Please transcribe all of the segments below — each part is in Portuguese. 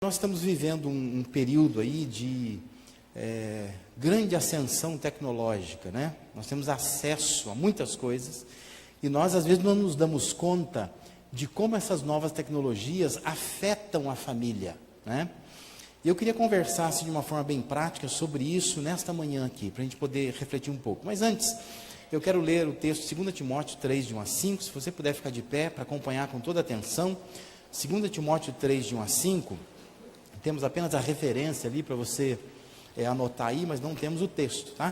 Nós estamos vivendo um período aí de grande ascensão tecnológica, né? Nós temos acesso a muitas coisas e nós às vezes não nos damos conta de como essas novas tecnologias afetam a família, né? E eu queria conversar assim, de uma forma bem prática sobre isso nesta manhã aqui, para a gente poder refletir um pouco. Mas antes, eu quero ler o texto 2 Timóteo 3, de 1 a 5, se você puder ficar de pé para acompanhar com toda atenção. 2 Timóteo 3, de 1 a 5, temos apenas a referência ali para você anotar aí, mas não temos o texto, tá?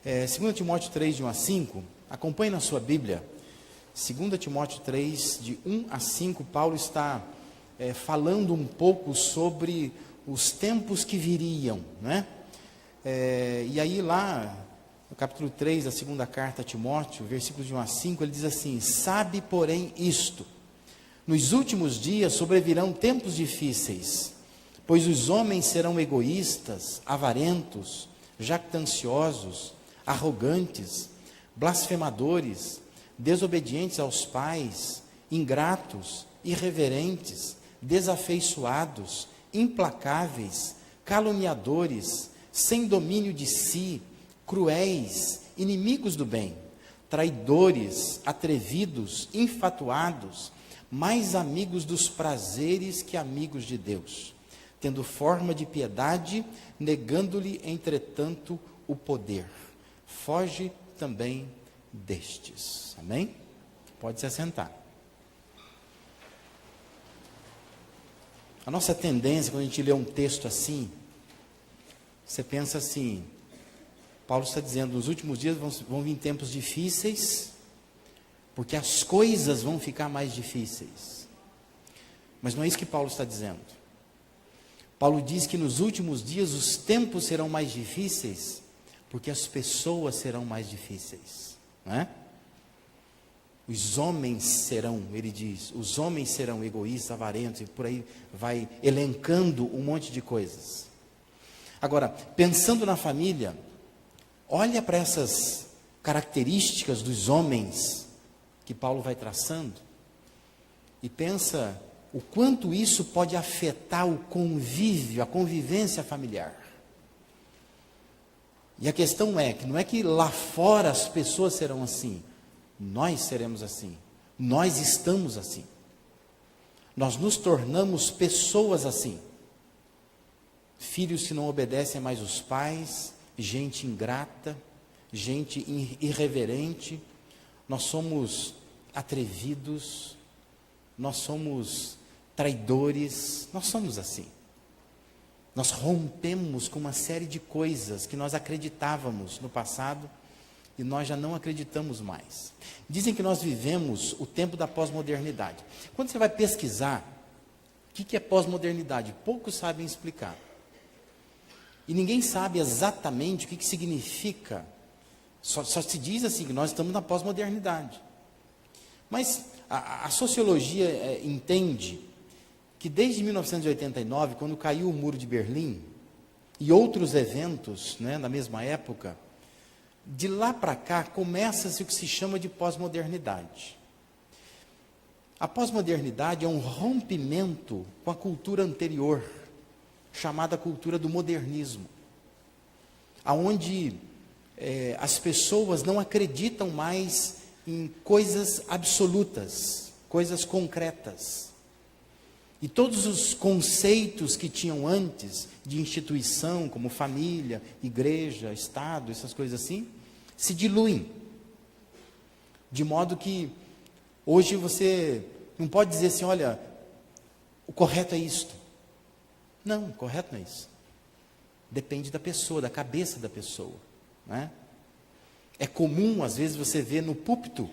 2 Timóteo 3, de 1 a 5, acompanhe na sua Bíblia. 2 Timóteo 3, de 1 a 5, Paulo está falando um pouco sobre os tempos que viriam, né? E aí lá, no capítulo 3 da segunda carta a Timóteo, versículos de 1 a 5, ele diz assim: sabe, porém, isto, nos últimos dias sobrevirão tempos difíceis, pois os homens serão egoístas, avarentos, jactanciosos, arrogantes, blasfemadores, desobedientes aos pais, ingratos, irreverentes, desafeiçoados, implacáveis, caluniadores, sem domínio de si, cruéis, inimigos do bem, traidores, atrevidos, infatuados, mais amigos dos prazeres que amigos de Deus, tendo forma de piedade, negando-lhe, entretanto, o poder. Foge também destes. Amém? Pode se assentar. A nossa tendência, quando a gente lê um texto assim, você pensa assim, Paulo está dizendo, nos últimos dias vão vir tempos difíceis, porque as coisas vão ficar mais difíceis. Mas não é isso que Paulo está dizendo. Paulo diz que nos últimos dias os tempos serão mais difíceis, porque as pessoas serão mais difíceis, não é? Os homens serão, ele diz, os homens serão egoístas, avarentos, e por aí vai elencando um monte de coisas. Agora, pensando na família, olha para essas características dos homens que Paulo vai traçando e pensa o quanto isso pode afetar o convívio, a convivência familiar. E a questão é que não é que lá fora as pessoas serão assim, nós seremos assim, nós estamos assim, nós nos tornamos pessoas assim, filhos que não obedecem mais os pais, gente ingrata, gente irreverente, nós somos atrevidos, nós somos traidores, nós somos assim. Nós rompemos com uma série de coisas que nós acreditávamos no passado e nós já não acreditamos mais. Dizem que nós vivemos o tempo da pós-modernidade. Quando você vai pesquisar o que é pós-modernidade, poucos sabem explicar. E ninguém sabe exatamente o que significa. Só se diz assim, que nós estamos na pós-modernidade. Mas a sociologia entende que desde 1989, quando caiu o Muro de Berlim, e outros eventos, né, na mesma época, de lá para cá começa-se o que se chama de pós-modernidade. A pós-modernidade é um rompimento com a cultura anterior, chamada cultura do modernismo, aonde as pessoas não acreditam mais em coisas absolutas, coisas concretas. E todos os conceitos que tinham antes de instituição, como família, igreja, Estado, essas coisas assim, se diluem. De modo que hoje você não pode dizer assim, olha, o correto é isto. Não, o correto não é isso. Depende da pessoa, da cabeça da pessoa, né? É comum, às vezes, você ver no púlpito,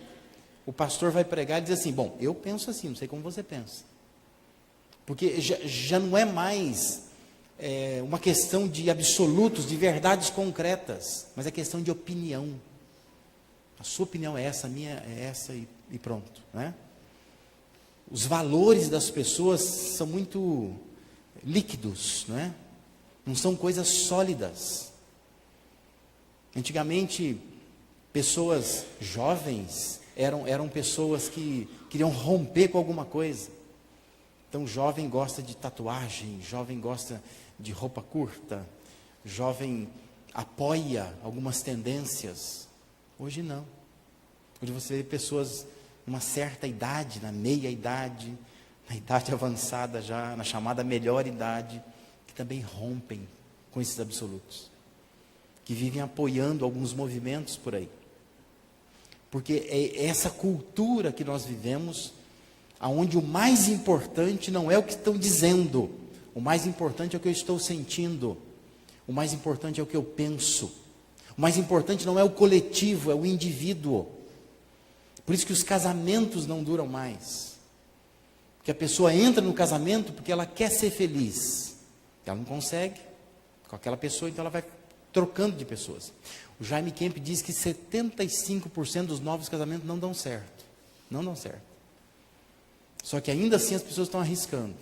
o pastor vai pregar e diz assim, bom, eu penso assim, não sei como você pensa. Porque já não é mais uma questão de absolutos, de verdades concretas, mas é questão de opinião. A sua opinião é essa, a minha é essa e pronto, né? Os valores das pessoas são muito líquidos, né? Não são coisas sólidas. Antigamente, pessoas jovens eram pessoas que queriam romper com alguma coisa. Então, jovem gosta de tatuagem, jovem gosta de roupa curta, jovem apoia algumas tendências. Hoje não. Hoje você vê pessoas numa certa idade, na meia idade, na idade avançada já, na chamada melhor idade, que também rompem com esses absolutos, que vivem apoiando alguns movimentos por aí. Porque é essa cultura que nós vivemos, onde o mais importante não é o que estão dizendo, o mais importante é o que eu estou sentindo, o mais importante é o que eu penso, o mais importante não é o coletivo, é o indivíduo. Por isso que os casamentos não duram mais. Porque a pessoa entra no casamento porque ela quer ser feliz. Ela não consegue com aquela pessoa, então ela vai trocando de pessoas. O Jaime Kemp diz que 75% dos novos casamentos não dão certo. Não dão certo. Só que ainda assim as pessoas estão arriscando.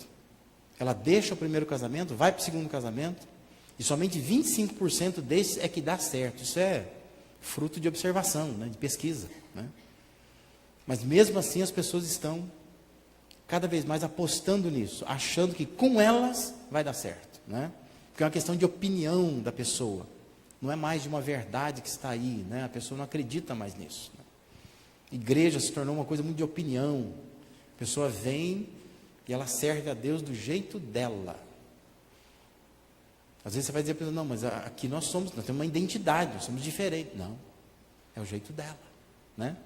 Ela deixa o primeiro casamento, vai para o segundo casamento, e somente 25% desses é que dá certo. Isso é fruto de observação, né, de pesquisa, né? Mas mesmo assim as pessoas estão cada vez mais apostando nisso, achando que com elas vai dar certo, né? Porque é uma questão de opinião da pessoa, não é mais de uma verdade que está aí, né? A pessoa não acredita mais nisso, né? Igreja se tornou uma coisa muito de opinião. A pessoa vem e ela serve a Deus do jeito dela. Às vezes você vai dizer para ela, não, mas aqui nós temos uma identidade, nós somos diferentes. Não, é o jeito dela, né?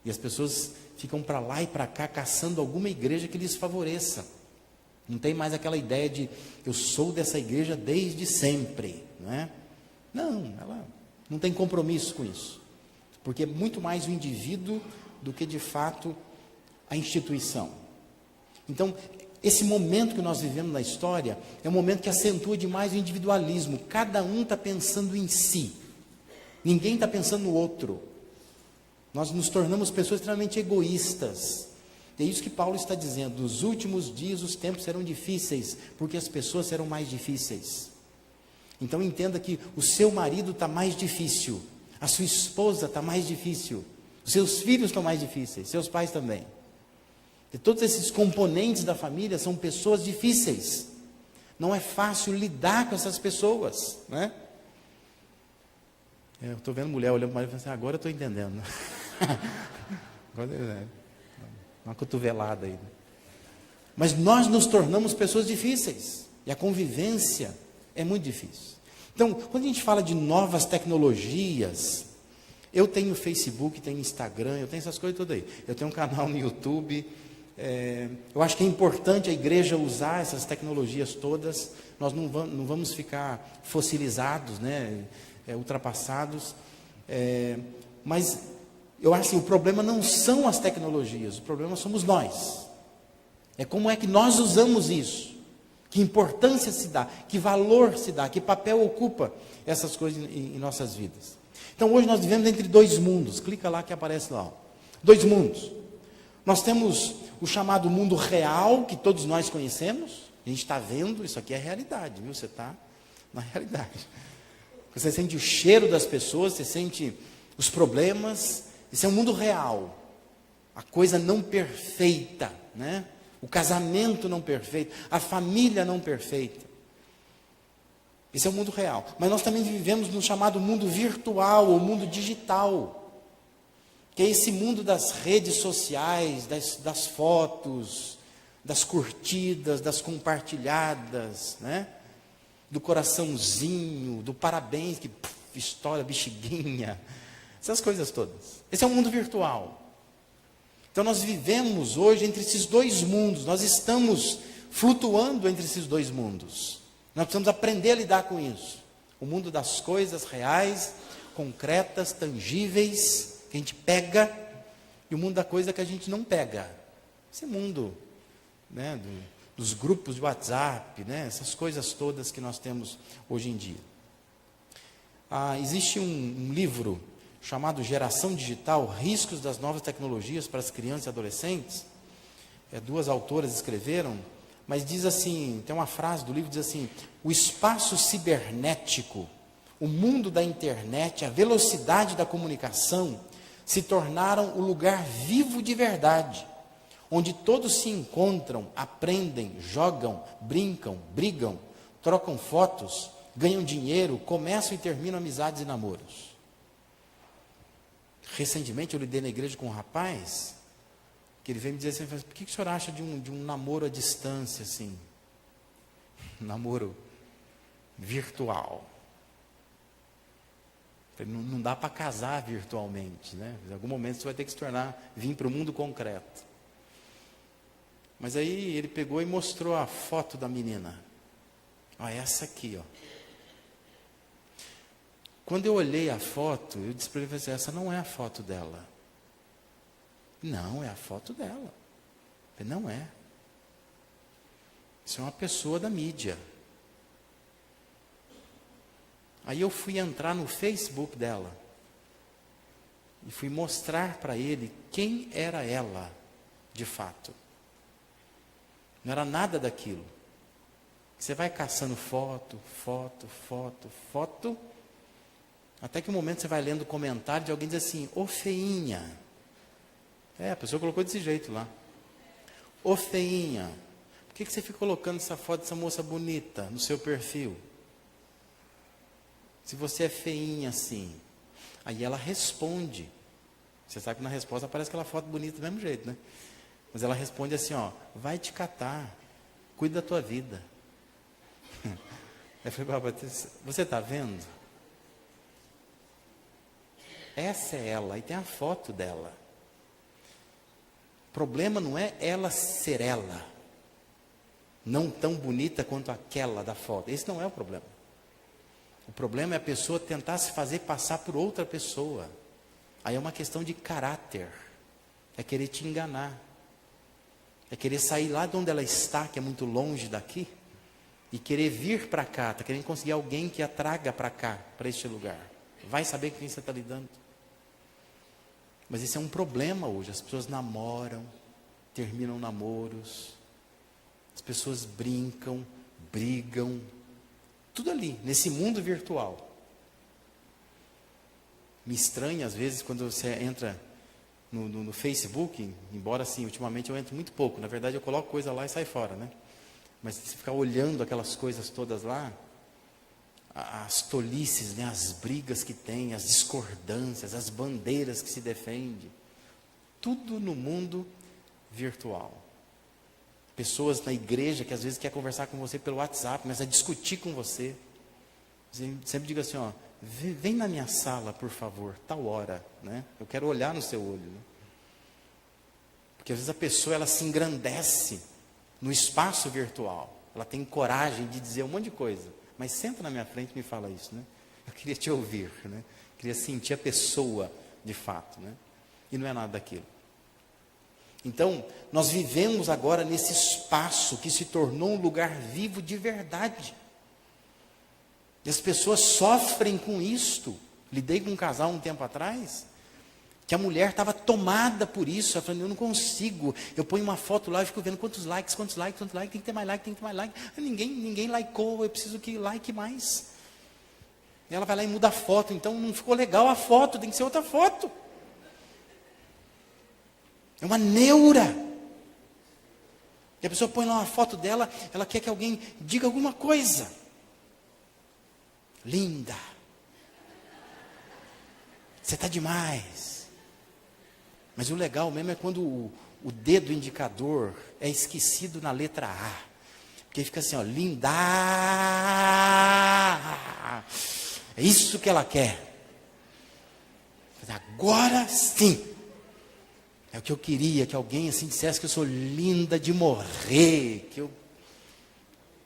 E as pessoas ficam para lá e para cá caçando alguma igreja que lhes favoreça. Não tem mais aquela ideia de eu sou dessa igreja desde sempre, não é? Não, ela não tem compromisso com isso. Porque é muito mais o indivíduo do que de fato a instituição. Então, esse momento que nós vivemos na história é um momento que acentua demais o individualismo. Cada um está pensando em si. Ninguém está pensando no outro. Nós nos tornamos pessoas extremamente egoístas. É isso que Paulo está dizendo. Nos últimos dias os tempos serão difíceis, porque as pessoas serão mais difíceis. Então entenda que o seu marido está mais difícil, a sua esposa está mais difícil, os seus filhos estão mais difíceis, seus pais também. E todos esses componentes da família são pessoas difíceis. Não é fácil lidar com essas pessoas, né? Eu estou vendo mulher olhando para o marido e falando assim, agora eu estou entendendo. Agora, uma cotovelada aí. Mas nós nos tornamos pessoas difíceis. E a convivência é muito difícil. Então, quando a gente fala de novas tecnologias, eu tenho Facebook, tenho Instagram, eu tenho essas coisas todas aí. Eu tenho um canal no YouTube. Eu acho que é importante a igreja usar essas tecnologias todas. Nós não vamos ficar fossilizados, né? Ultrapassados. Mas eu acho que o problema não são as tecnologias, o problema somos nós. É como é que nós usamos isso. Que importância se dá, que valor se dá, que papel ocupa essas coisas em nossas vidas. Então hoje nós vivemos entre dois mundos. Clica lá que aparece lá. Ó. Dois mundos. Nós temos o chamado mundo real, que todos nós conhecemos. A gente está vendo, isso aqui é realidade, viu? Você está na realidade. Você sente o cheiro das pessoas, você sente os problemas. Isso é um mundo real. A coisa não perfeita, né? O casamento não perfeito, a família não perfeita. Esse é o mundo real. Mas nós também vivemos no chamado mundo virtual, ou mundo digital. Que é esse mundo das redes sociais, das fotos, das curtidas, das compartilhadas, né? Do coraçãozinho, do parabéns, que estoura bexiguinha. Essas coisas todas. Esse é o mundo virtual. Então nós vivemos hoje entre esses dois mundos, nós estamos flutuando entre esses dois mundos. Nós precisamos aprender a lidar com isso. O mundo das coisas reais, concretas, tangíveis, que a gente pega, e o mundo da coisa que a gente não pega. Esse mundo, né, dos grupos de WhatsApp, né, essas coisas todas que nós temos hoje em dia. Existe um livro chamado Geração Digital, Riscos das Novas Tecnologias para as Crianças e Adolescentes. Duas autoras escreveram, mas diz assim, tem uma frase do livro que diz assim, o espaço cibernético, o mundo da internet, a velocidade da comunicação, se tornaram o lugar vivo de verdade, onde todos se encontram, aprendem, jogam, brincam, brigam, trocam fotos, ganham dinheiro, começam e terminam amizades e namoros. Recentemente eu lidei na igreja com um rapaz, que ele veio me dizer assim, por que o senhor acha de um namoro à distância, assim? Namoro virtual. Não dá para casar virtualmente, né? Em algum momento você vai ter que vir para o mundo concreto. Mas aí ele pegou e mostrou a foto da menina. Ó, essa aqui, ó. Quando eu olhei a foto, eu disse para ele assim, essa não é a foto dela. Não, é a foto dela. Ele, não é. Isso é uma pessoa da mídia. Aí eu fui entrar no Facebook dela e fui mostrar para ele quem era ela, de fato. Não era nada daquilo. Você vai caçando foto, até que um momento você vai lendo comentário de alguém diz assim, ô feinha. A pessoa colocou desse jeito lá. Ô feinha, por que você fica colocando essa foto dessa moça bonita no seu perfil? Se você é feinha assim. Aí ela responde. Você sabe que na resposta aparece aquela foto bonita do mesmo jeito, né? Mas ela responde assim, ó, vai te catar, cuida da tua vida. Eu falei, papai, você está vendo? Essa é ela, e tem a foto dela. O problema não é ela ser ela, não tão bonita quanto aquela da foto. Esse não é o problema. O problema é a pessoa tentar se fazer passar por outra pessoa. Aí é uma questão de caráter. É querer te enganar. É querer sair lá de onde ela está, que é muito longe daqui, e querer vir para cá. Está querendo conseguir alguém que a traga para cá, para este lugar. Vai saber com quem você está lidando. Mas esse é um problema hoje. As pessoas namoram, terminam namoros. As pessoas brincam, brigam. Tudo ali, nesse mundo virtual. Me estranha às vezes quando você entra no Facebook, embora assim, ultimamente eu entro muito pouco. Na verdade eu coloco coisa lá e sai fora, né? Mas se ficar olhando aquelas coisas todas lá, as tolices, né? As brigas que tem, as discordâncias, as bandeiras que se defende. Tudo no mundo virtual. Pessoas na igreja que às vezes quer conversar com você pelo WhatsApp, começa a discutir com você. Sempre diga assim, ó, vem na minha sala, por favor, tal hora, né? Eu quero olhar no seu olho. Né? Porque às vezes a pessoa ela se engrandece no espaço virtual. Ela tem coragem de dizer um monte de coisa. Mas senta na minha frente e me fala isso, né? Eu queria te ouvir, né? Queria sentir a pessoa de fato, né? E não é nada daquilo. Então, nós vivemos agora nesse espaço que se tornou um lugar vivo de verdade. E as pessoas sofrem com isto. Lidei com um casal um tempo atrás, que a mulher estava tomada por isso. Ela falou, eu não consigo. Eu ponho uma foto lá e fico vendo quantos likes, tem que ter mais like. Ninguém likeou, eu preciso que like mais. E ela vai lá e muda a foto, então não ficou legal a foto, tem que ser outra foto. É uma neura. E a pessoa põe lá uma foto dela, ela quer que alguém diga alguma coisa. Linda. Você está demais. Mas o legal mesmo é quando o dedo indicador é esquecido na letra A. Porque fica assim, ó, linda. É isso que ela quer. Agora sim. É o que eu queria, que alguém assim dissesse que eu sou linda de morrer, que eu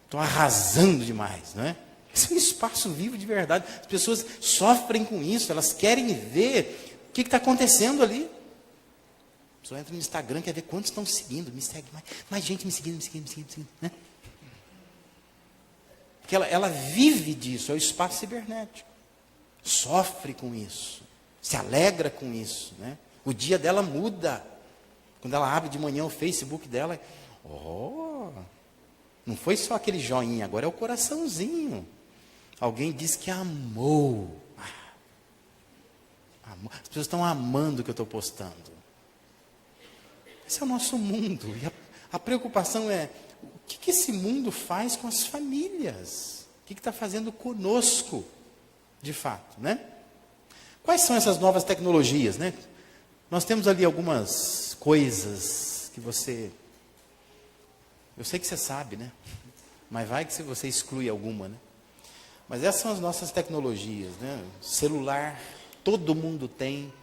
estou arrasando demais, não é? Esse é um espaço vivo de verdade. As pessoas sofrem com isso, elas querem ver o que está acontecendo ali. A pessoa entra no Instagram, quer ver quantos estão seguindo, me segue mais gente me seguindo, né? Porque ela vive disso, é o espaço cibernético. Sofre com isso, se alegra com isso, né? O dia dela muda. Quando ela abre de manhã o Facebook dela, não foi só aquele joinha, agora é o coraçãozinho. Alguém diz que amou. As pessoas estão amando o que eu estou postando. Esse é o nosso mundo. E a preocupação é, o que esse mundo faz com as famílias? O que está fazendo conosco, de fato, né? Quais são essas novas tecnologias, né? Nós temos ali algumas coisas que você... Eu sei que você sabe, né? Mas vai que você exclui alguma, né? Mas essas são as nossas tecnologias, né? Celular, todo mundo tem.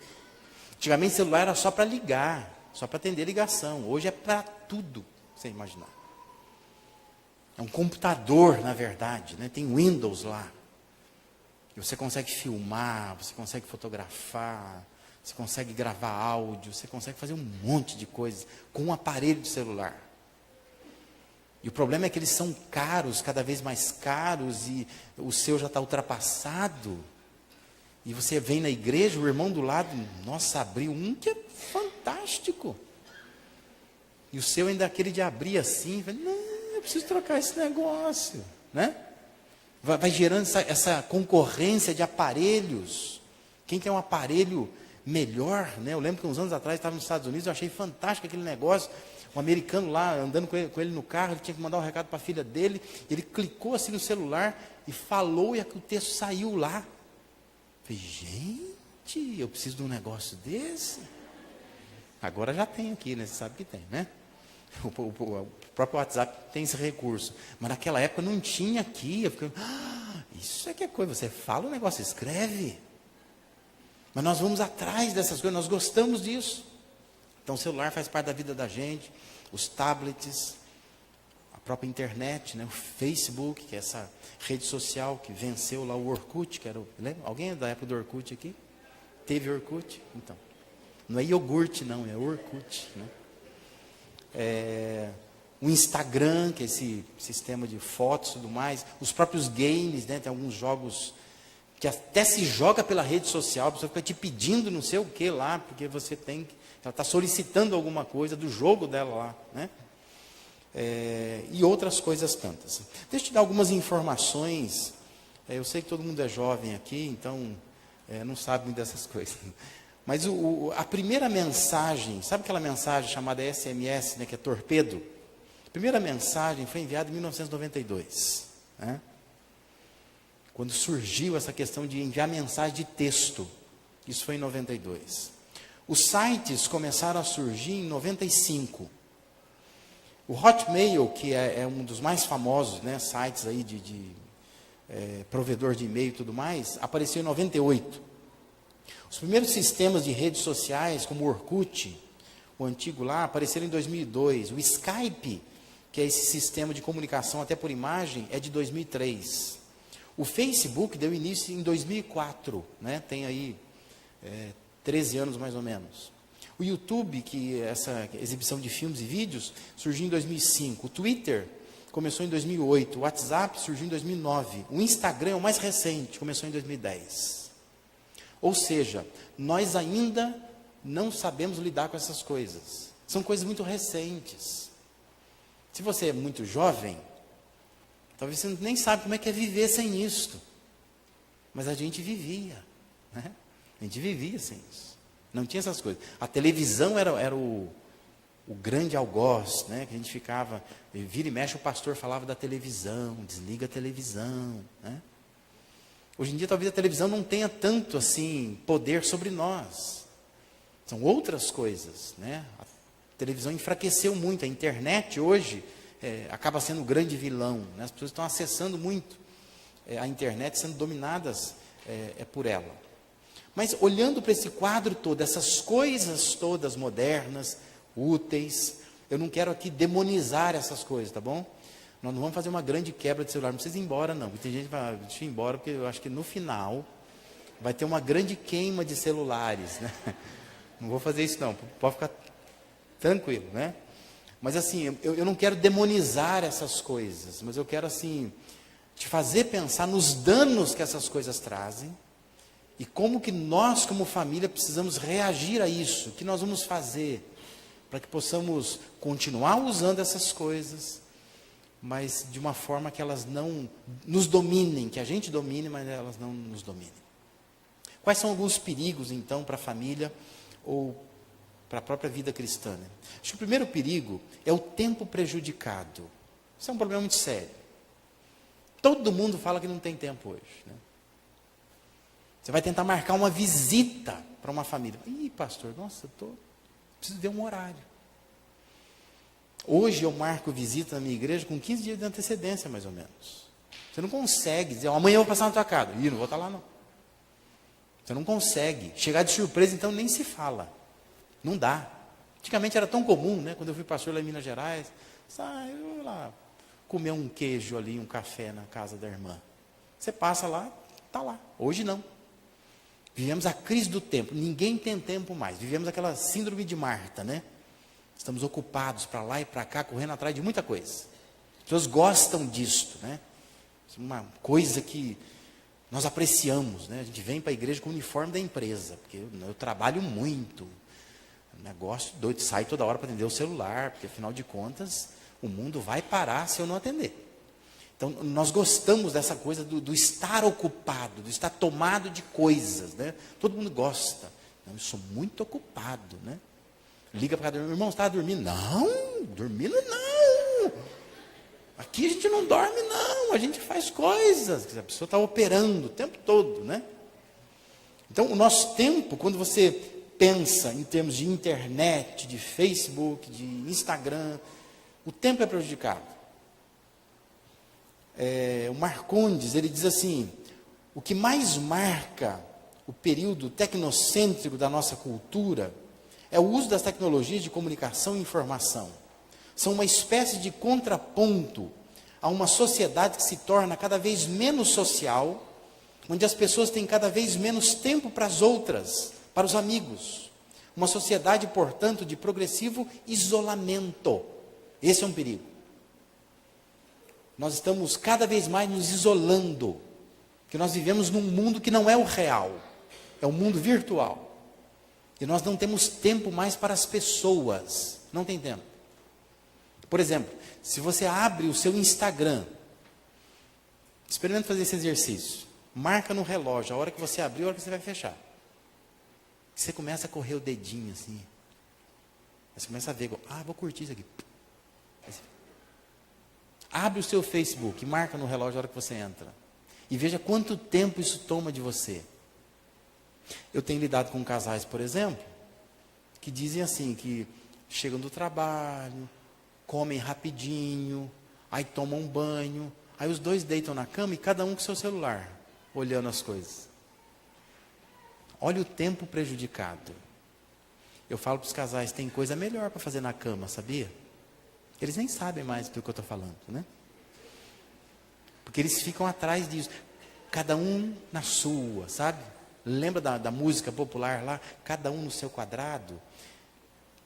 Antigamente celular era só para ligar, só para atender ligação. Hoje é para tudo, você imaginar. É um computador, na verdade, né? Tem Windows lá. E você consegue filmar, você consegue fotografar, você consegue gravar áudio, você consegue fazer um monte de coisas com um aparelho de celular. E o problema é que eles são caros, cada vez mais caros, e o seu já está ultrapassado. E você vem na igreja, o irmão do lado, nossa, abriu um que é fantástico. E o seu ainda é aquele de abrir assim, não, eu preciso trocar esse negócio, né? Vai gerando essa concorrência de aparelhos. Quem tem um aparelho melhor, né? Eu lembro que uns anos atrás, estava nos Estados Unidos, eu achei fantástico aquele negócio. Um americano lá, andando com ele no carro, ele tinha que mandar um recado para a filha dele, ele clicou assim no celular e falou, e o texto saiu lá. Falei, gente, eu preciso de um negócio desse. Agora já tem aqui, né? Você sabe que tem, né? O próprio WhatsApp tem esse recurso. Mas naquela época não tinha aqui. Eu fiquei, isso é que é coisa. Você fala o negócio, escreve. Mas nós vamos atrás dessas coisas, nós gostamos disso. Então o celular faz parte da vida da gente, os tablets, a própria internet, né? O Facebook, que é essa rede social que venceu lá o Orkut, que era lembra? Alguém é da época do Orkut aqui? Teve Orkut? Então, não é iogurte não, é Orkut, né? O Instagram, que é esse sistema de fotos e tudo mais, os próprios games, né? Tem alguns jogos que até se joga pela rede social, a pessoa fica te pedindo não sei o que lá, porque você tem que, ela está solicitando alguma coisa do jogo dela lá, né? E outras coisas tantas. Deixa eu te dar algumas informações. Eu sei que todo mundo é jovem aqui, então não sabe muito dessas coisas. Mas a primeira mensagem, sabe aquela mensagem chamada SMS, né, que é torpedo? A primeira mensagem foi enviada em 1992, né? Quando surgiu essa questão de enviar mensagem de texto. Isso foi em 92. Os sites começaram a surgir em 95. O Hotmail, que é um dos mais famosos, né, sites aí de provedor de e-mail e tudo mais, apareceu em 98. Os primeiros sistemas de redes sociais, como o Orkut, o antigo lá, apareceram em 2002. O Skype, que é esse sistema de comunicação até por imagem, é de 2003. O Facebook deu início em 2004, né? Tem aí 13 anos mais ou menos. O YouTube, que é essa exibição de filmes e vídeos, surgiu em 2005. O Twitter começou em 2008. O WhatsApp surgiu em 2009. O Instagram é o mais recente, começou em 2010. Ou seja, nós ainda não sabemos lidar com essas coisas. São coisas muito recentes. Se você é muito jovem, talvez você nem sabe como é que é viver sem isto. Mas a gente vivia, né? A gente vivia sem isso. Não tinha essas coisas. A televisão era o grande algoz, né? Que a gente ficava, vira e mexe, o pastor falava da televisão, desliga a televisão, né? Hoje em dia, talvez a televisão não tenha tanto assim poder sobre nós. São outras coisas, né? A televisão enfraqueceu muito. A internet hoje acaba sendo o grande vilão, né? As pessoas estão acessando muito a internet, sendo dominadas por ela. Mas olhando para esse quadro todo, essas coisas todas modernas, úteis, eu não quero aqui demonizar essas coisas, tá bom? Nós não vamos fazer uma grande quebra de celular, não precisa ir embora não, tem gente que vai, deixa eu ir embora, porque eu acho que no final vai ter uma grande queima de celulares, né? Não vou fazer isso não, pode ficar tranquilo, né? Mas assim, eu não quero demonizar essas coisas, mas eu quero assim, te fazer pensar nos danos que essas coisas trazem, e como que nós como família precisamos reagir a isso, o que nós vamos fazer, para que possamos continuar usando essas coisas, mas de uma forma que elas não nos dominem, que a gente domine, mas elas não nos dominem. Quais são alguns perigos, então, para a família, ou para a própria vida cristã, né? Acho que o primeiro perigo é o tempo prejudicado. Isso é um problema muito sério. Todo mundo fala que não tem tempo hoje, né? Você vai tentar marcar uma visita para uma família. Ih, pastor, nossa, preciso ver um horário. Hoje eu marco visita na minha igreja com 15 dias de antecedência, mais ou menos. Você não consegue dizer, amanhã eu vou passar na tua casa. Ih, não vou estar lá não. Você não consegue. Chegar de surpresa, então, nem se fala. Não dá. Antigamente era tão comum, né? Quando eu fui pastor lá em Minas Gerais, eu vou lá comer um queijo ali, um café na casa da irmã. Você passa lá, está lá. Hoje não. Vivemos a crise do tempo. Ninguém tem tempo mais. Vivemos aquela síndrome de Marta, né? Estamos ocupados para lá e para cá, correndo atrás de muita coisa. As pessoas gostam disto, né? Uma coisa que nós apreciamos, né? A gente vem para a igreja com o uniforme da empresa, porque eu trabalho muito. Negócio doido, sai toda hora para atender o celular, porque afinal de contas, o mundo vai parar se eu não atender. Então, nós gostamos dessa coisa do estar ocupado, do estar tomado de coisas, né? Todo mundo gosta. Não, eu sou muito ocupado, né? Liga para cada irmão, está dormindo? Não, dormindo não. Aqui a gente não dorme não, a gente faz coisas. A pessoa está operando o tempo todo, né? Então, o nosso tempo, quando você pensa em termos de internet, de Facebook, de Instagram, o tempo é prejudicado. O Marcondes, ele diz assim, o que mais marca o período tecnocêntrico da nossa cultura é o uso das tecnologias de comunicação e informação. São uma espécie de contraponto a uma sociedade que se torna cada vez menos social, onde as pessoas têm cada vez menos tempo para as outras, para os amigos. Uma sociedade, portanto, de progressivo isolamento. Esse é um perigo. Nós estamos cada vez mais nos isolando, porque nós vivemos num mundo que não é o real, é um mundo virtual. E nós não temos tempo mais para as pessoas, não tem tempo. Por exemplo, se você abre o seu Instagram, experimenta fazer esse exercício, marca no relógio a hora que você abrir e a hora que você vai fechar. Você começa a correr o dedinho assim, você começa a ver, vou curtir isso aqui. Abre o seu Facebook, marca no relógio a hora que você entra. E veja quanto tempo isso toma de você. Eu tenho lidado com casais, por exemplo, que dizem assim, que chegam do trabalho, comem rapidinho, aí tomam um banho, aí os dois deitam na cama e cada um com seu celular, olhando as coisas. Olha o tempo prejudicado. Eu falo para os casais, tem coisa melhor para fazer na cama, sabia? Eles nem sabem mais do que eu estou falando, né? Porque eles ficam atrás disso. Cada um na sua, sabe? Lembra da música popular lá? Cada um no seu quadrado.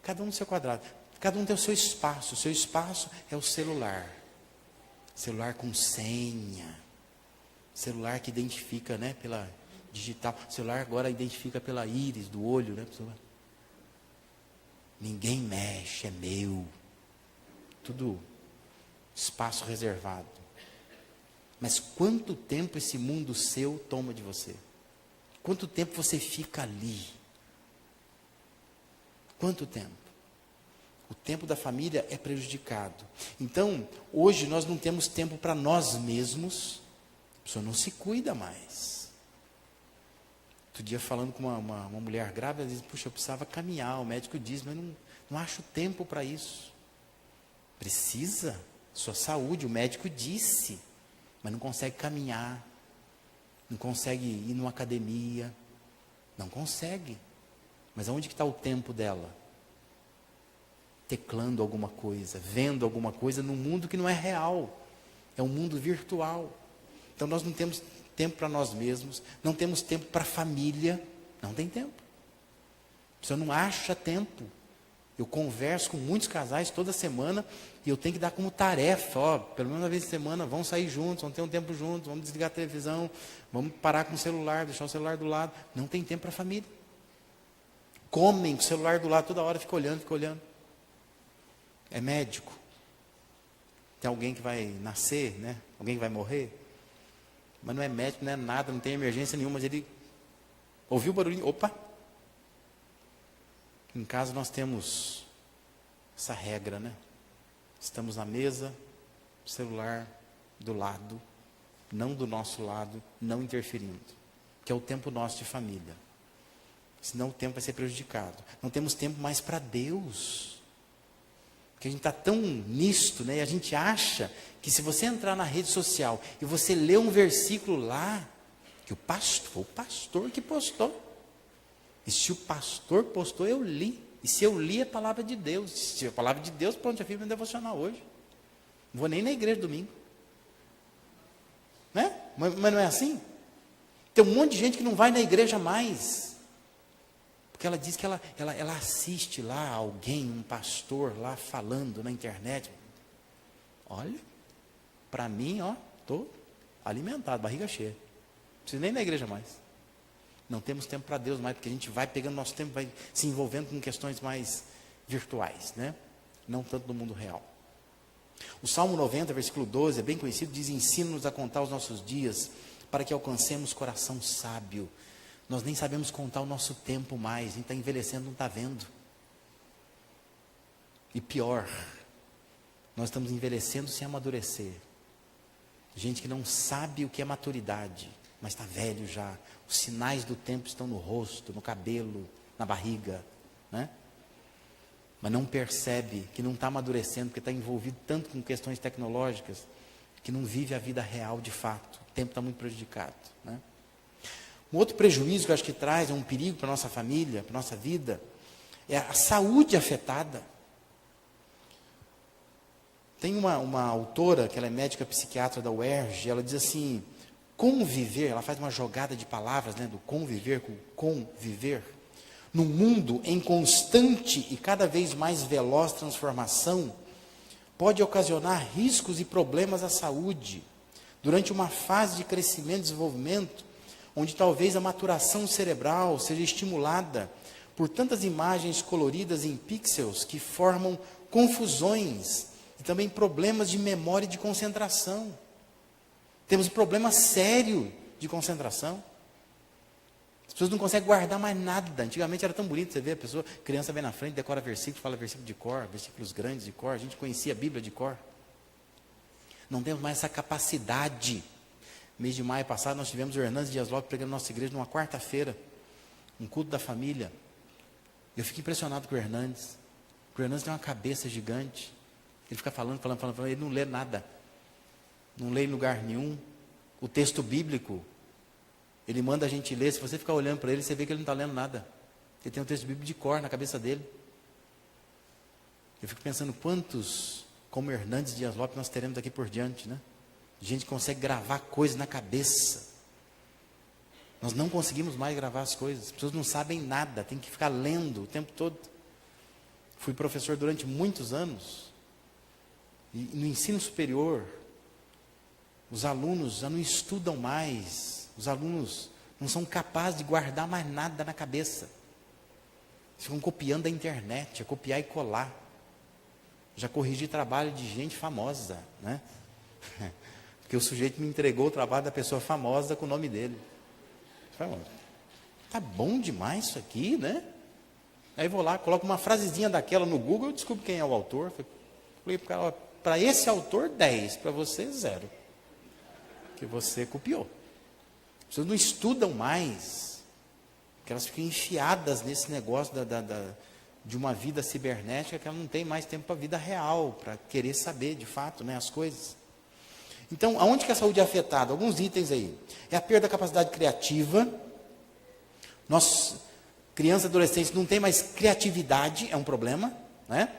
Cada um no seu quadrado. Cada um tem o seu espaço. O seu espaço é o celular. Celular com senha. Celular que identifica, né, pela digital. O celular agora identifica pela íris do olho, né? Ninguém mexe, é meu. Tudo espaço reservado. Mas quanto tempo esse mundo seu toma de você? Quanto tempo você fica ali? Quanto tempo? O tempo da família é prejudicado. Então, hoje nós não temos tempo para nós mesmos. A pessoa não se cuida mais. Outro dia falando com uma mulher grávida, ela disse, puxa, eu precisava caminhar. O médico diz, mas não acho tempo para isso. Precisa, sua saúde, o médico disse, mas não consegue caminhar, não consegue ir numa academia, não consegue. Mas aonde que está o tempo dela? Teclando alguma coisa, vendo alguma coisa num mundo que não é real, é um mundo virtual. Então nós não temos tempo para nós mesmos, não temos tempo para a família, não tem tempo. Você não acha tempo. Eu converso com muitos casais toda semana e eu tenho que dar como tarefa, pelo menos uma vez por semana, vamos sair juntos, vamos ter um tempo juntos, vamos desligar a televisão, vamos parar com o celular, deixar o celular do lado. Não tem tempo para a família. Comem com o celular do lado, toda hora fica olhando, fica olhando. É médico. Tem alguém que vai nascer, né? Alguém que vai morrer. Mas não é médico, não é nada, não tem emergência nenhuma, mas ele ouviu o barulhinho, opa. Em casa nós temos essa regra, né? Estamos na mesa, celular do lado, não do nosso lado, não interferindo, que é o tempo nosso de família. Senão o tempo vai ser prejudicado. Não temos tempo mais para Deus. Porque a gente está tão nisto, né? E a gente acha que se você entrar na rede social e você ler um versículo lá, que foi o pastor que postou. E se o pastor postou, eu li. E se eu li, é a palavra de Deus. Se é a palavra de Deus, pronto, já fiz meu devocional hoje. Não vou nem na igreja domingo. Né? Mas não é assim? Tem um monte de gente que não vai na igreja mais. Porque ela diz que ela assiste lá alguém, um pastor lá falando na internet. Olha, para mim, estou alimentado, barriga cheia. Não preciso nem ir na igreja mais. Não temos tempo para Deus mais, porque a gente vai pegando nosso tempo, vai se envolvendo com questões mais virtuais, né? Não tanto no mundo real. O Salmo 90, versículo 12, é bem conhecido, diz: ensina-nos a contar os nossos dias, para que alcancemos coração sábio. Nós nem sabemos contar o nosso tempo mais, a gente está envelhecendo, não está vendo. E pior, nós estamos envelhecendo sem amadurecer. Gente que não sabe o que é maturidade, mas está velho já. Os sinais do tempo estão no rosto, no cabelo, na barriga, né? Mas não percebe que não está amadurecendo, porque está envolvido tanto com questões tecnológicas, que não vive a vida real de fato. O tempo está muito prejudicado, né? Um outro prejuízo que eu acho que traz, é um perigo para a nossa família, para a nossa vida, é a saúde afetada. Tem uma autora, que ela é médica psiquiatra da UERJ, ela diz assim: conviver, ela faz uma jogada de palavras, né, do conviver com conviver, num mundo em constante e cada vez mais veloz transformação, pode ocasionar riscos e problemas à saúde, durante uma fase de crescimento e desenvolvimento, onde talvez a maturação cerebral seja estimulada por tantas imagens coloridas em pixels que formam confusões e também problemas de memória e de concentração. Temos um problema sério de concentração. As pessoas não conseguem guardar mais nada. Antigamente era tão bonito, você vê a pessoa, criança vem na frente, decora versículo, fala versículo de cor, versículos grandes de cor, a gente conhecia a Bíblia de cor. Não temos mais essa capacidade. Mês de maio passado, nós tivemos o Hernandes Dias Lopes pregando na nossa igreja numa quarta-feira, um culto da família. Eu fico impressionado com o Hernandes. O Hernandes tem uma cabeça gigante. Ele fica falando, ele não lê nada. Não lê em lugar nenhum. O texto bíblico, ele manda a gente ler. Se você ficar olhando para ele, você vê que ele não está lendo nada. Ele tem um texto bíblico de cor na cabeça dele. Eu fico pensando quantos, como Hernandes Dias Lopes, nós teremos daqui por diante, né? Gente que consegue gravar coisas na cabeça. Nós não conseguimos mais gravar as coisas. As pessoas não sabem nada, tem que ficar lendo o tempo todo. Fui professor durante muitos anos. E no ensino superior, os alunos já não estudam mais. Os alunos não são capazes de guardar mais nada na cabeça. Ficam copiando da internet, é copiar e colar. Já corrigi trabalho de gente famosa, né? Porque o sujeito me entregou o trabalho da pessoa famosa com o nome dele. Tá bom demais isso aqui, né? Aí vou lá, coloco uma frasezinha daquela no Google, eu descubro quem é o autor. Falei para o cara: para esse autor 10, para você 0. Que você copiou. As pessoas não estudam mais, porque elas ficam enfiadas nesse negócio de uma vida cibernética, que ela não tem mais tempo para a vida real, para querer saber de fato, né, as coisas. Então, aonde que a saúde é afetada? Alguns itens aí. É a perda da capacidade criativa. Nós, crianças e adolescentes, não tem mais criatividade, é um problema, né?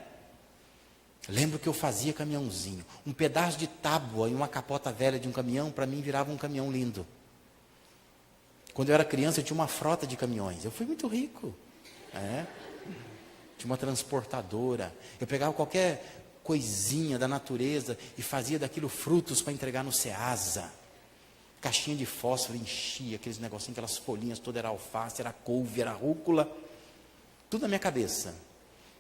Lembro que eu fazia caminhãozinho. Um pedaço de tábua e uma capota velha de um caminhão, para mim, virava um caminhão lindo. Quando eu era criança, eu tinha uma frota de caminhões. Eu fui muito rico. Tinha uma transportadora. Eu pegava qualquer coisinha da natureza e fazia daquilo frutos para entregar no Ceasa. Caixinha de fósforo, enchia aqueles negocinhos, aquelas folhinhas, toda era alface, era couve, era rúcula. Tudo na minha cabeça.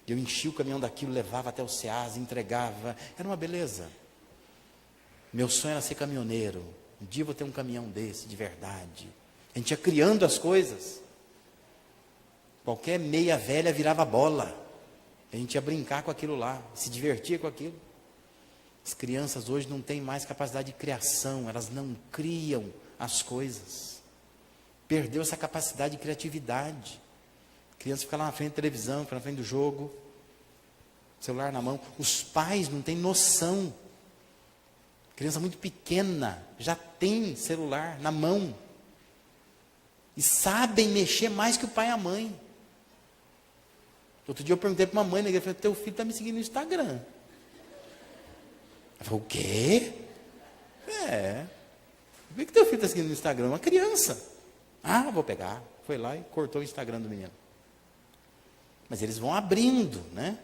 Eu enchia o caminhão daquilo, levava até o Ceasa, entregava. Era uma beleza. Meu sonho era ser caminhoneiro. Um dia eu vou ter um caminhão desse, de verdade. A gente ia criando as coisas. Qualquer meia velha virava bola. A gente ia brincar com aquilo lá, se divertia com aquilo. As crianças hoje não têm mais capacidade de criação, elas não criam as coisas. Perdeu essa capacidade de criatividade. A criança fica lá na frente da televisão, fica na frente do jogo, celular na mão. Os pais não têm noção. Criança muito pequena já tem celular na mão. E sabem mexer mais que o pai e a mãe. Outro dia eu perguntei para uma mãe na igreja, falei, teu filho está me seguindo no Instagram. Ela falou, o quê? Por que teu filho está seguindo no Instagram? Uma criança. Ah, vou pegar. Foi lá e cortou o Instagram do menino. Mas eles vão abrindo, né?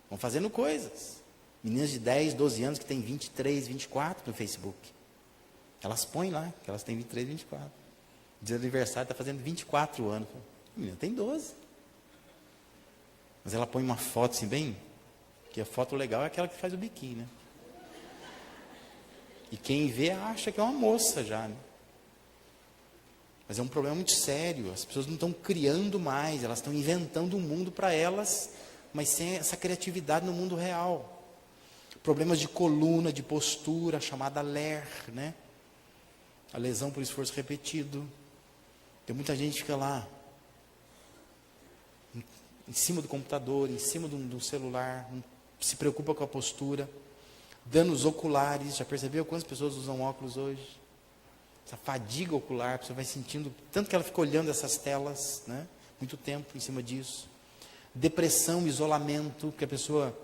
Vão fazendo coisas. Meninas de 10, 12 anos que têm 23, 24 no Facebook. Elas põem lá, que elas têm 23, 24. Dia de aniversário está fazendo 24 anos. A menina tem 12. Mas ela põe uma foto assim bem... Que a foto legal é aquela que faz o biquíni, né? E quem vê acha que é uma moça já, né? Mas é um problema muito sério. As pessoas não estão criando mais, elas estão inventando um mundo para elas, mas sem essa criatividade no mundo real. Problemas de coluna, de postura, chamada LER, né? A lesão por esforço repetido. Tem muita gente que fica lá, em cima do computador, em cima do celular, não se preocupa com a postura. Danos oculares, já percebeu quantas pessoas usam óculos hoje? Essa fadiga ocular, a pessoa vai sentindo, tanto que ela fica olhando essas telas, né? Muito tempo em cima disso. Depressão, isolamento, que a pessoa,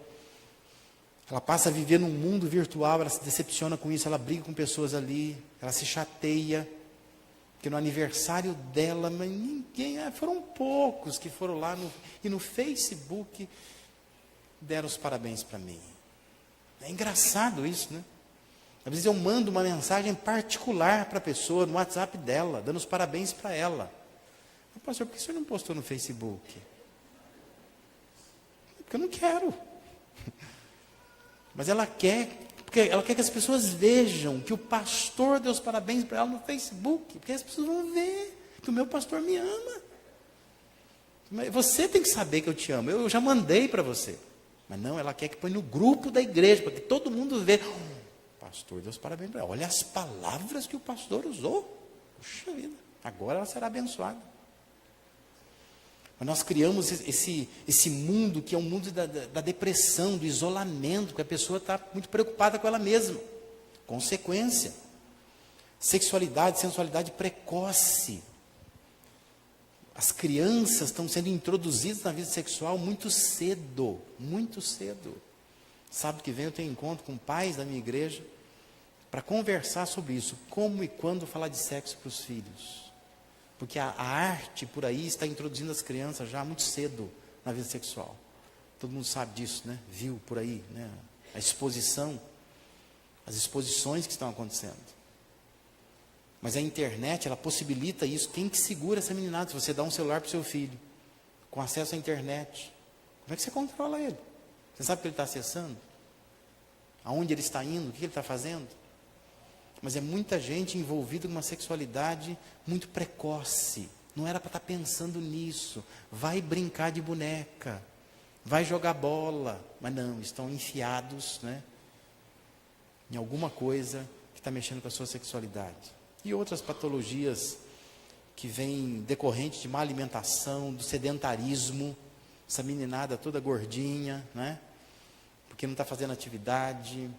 ela passa a viver num mundo virtual, ela se decepciona com isso, ela briga com pessoas ali, ela se chateia, porque no aniversário dela, mas ninguém, foram poucos que foram lá e no Facebook deram os parabéns para mim. É engraçado isso, né? Às vezes eu mando uma mensagem particular para a pessoa, no WhatsApp dela, dando os parabéns para ela. Mas, pastor, por que o senhor não postou no Facebook? Porque eu não quero. Mas ela quer, porque ela quer que as pessoas vejam que o pastor deu os parabéns para ela no Facebook. Porque as pessoas vão ver que o meu pastor me ama. Você tem que saber que eu te amo. Eu já mandei para você. Mas não, ela quer que põe no grupo da igreja, para que todo mundo veja. Pastor, Deus parabéns para ela. Olha as palavras que o pastor usou. Puxa vida, agora ela será abençoada. Mas nós criamos esse mundo que é um mundo da depressão, do isolamento, porque a pessoa está muito preocupada com ela mesma. Consequência. Sexualidade, sensualidade precoce. As crianças estão sendo introduzidas na vida sexual muito cedo, muito cedo. Sábado que vem eu tenho encontro com pais da minha igreja para conversar sobre isso, como e quando falar de sexo para os filhos. Porque a arte por aí está introduzindo as crianças já muito cedo na vida sexual. Todo mundo sabe disso, né? Viu por aí, né? A exposição, as exposições que estão acontecendo. Mas a internet, ela possibilita isso. Quem que segura essa meninada? Se você dá um celular para o seu filho, com acesso à internet, como é que você controla ele? Você sabe o que ele está acessando? Aonde ele está indo? O que ele está fazendo? Mas é muita gente envolvida com uma sexualidade muito precoce. Não era para estar pensando nisso. Vai brincar de boneca. Vai jogar bola. Mas não, estão enfiados, né, em alguma coisa que está mexendo com a sua sexualidade. E outras patologias que vêm decorrentes de má alimentação, do sedentarismo, essa meninada toda gordinha, né? Porque não está fazendo atividade,